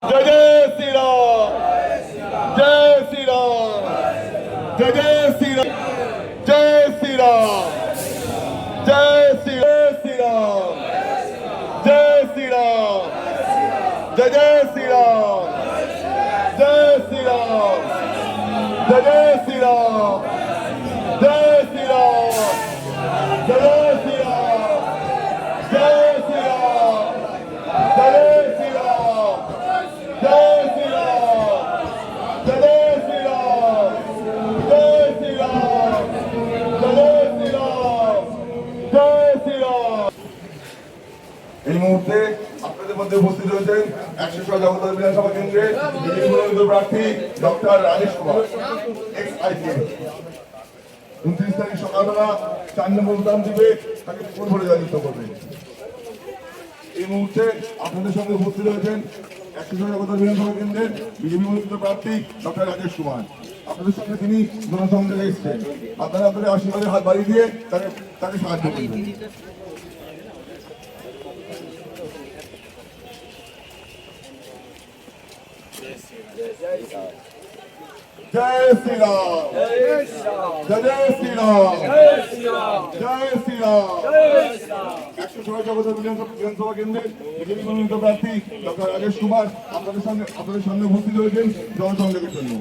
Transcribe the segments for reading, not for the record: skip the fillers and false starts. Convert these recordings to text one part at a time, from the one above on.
जय जय श्री राम, जय श्री राम, जय जय श्री राम, जय श्री राम, जय श्री राम, जय श्री राम, जय जय श्री राम, जय श्री राम, जय जय श्री राम, जय श्री राम, जय जय श्री राम, जय श्री राम, जय श्री राम, जय श्री राम, जय श्री राम, जय श्री राम, जय श्री राम, जय श्री राम। এই মুহূর্তে আপনাদের মধ্যে উপস্থিত রয়েছেন 106 জগদ্দল বিধানসভা কেন্দ্রে বিজেপি মনোনীত প্রার্থী doctor Rajesh Kumar x IPS. 29 তারিখ সকালবেলা 4 নম্বর বুতাম দিবে, তাকে ফুল ভরে জয়যুক্ত করবে। এই মুহূর্তে আপনাদের সঙ্গে উপস্থিত রয়েছেন 106 জগদ্দল বিধানসভা কেন্দ্রের বিজেপি মনোনীত প্রার্থী ডক্টর রাজেশ কুমার। আপনাদের সঙ্গে তিনি জনসংযোগে এসেছেন। আপনারা আপনাদের আশীর্বাদের হাত বাড়িয়ে দিয়ে তাকে সাহায্য করবেন। जय श्री राम, जय श्री राम, जय श्री राम। 106 জগদ্দল বিধানসভা কেন্দ্রের বিজেপি মনোনীত প্রার্থী ডক্টর রাজেশ কুমার আপনাদের সামনে উপস্থিত হয়েছেন জনসংযোগের জন্য।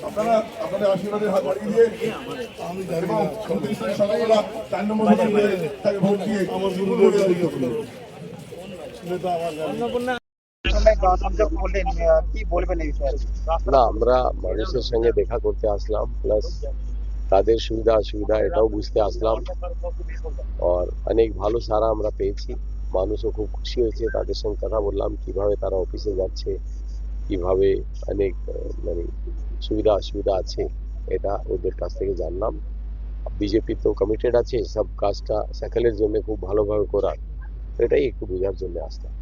আপনারা আপনাদের আশীর্বাদের হাত বাড়িয়ে দিয়ে এবং 29 তারিখ সকালবেলা 4 নম্বর তাকে ভোট দিয়ে না, আমরা মানুষের সঙ্গে দেখা করতে আসলাম, প্লাস তাদের সুবিধা অসুবিধা এটাও বুঝতে আসলাম। আর অনেক ভালো সারা আমরা পেয়েছি, মানুষও খুব খুশি হয়েছে। তাদের সঙ্গে কথা বললাম কিভাবে তারা অফিসে যাচ্ছে, কিভাবে অনেক মানে সুবিধা অসুবিধা আছে, এটা ওদের কাছ থেকে জানলাম। বিজেপি তো কমিটেড আছে সব কাজটা সকলের জন্য খুব ভালোভাবে করার, এটাই একটু বোঝার জন্য আসলাম।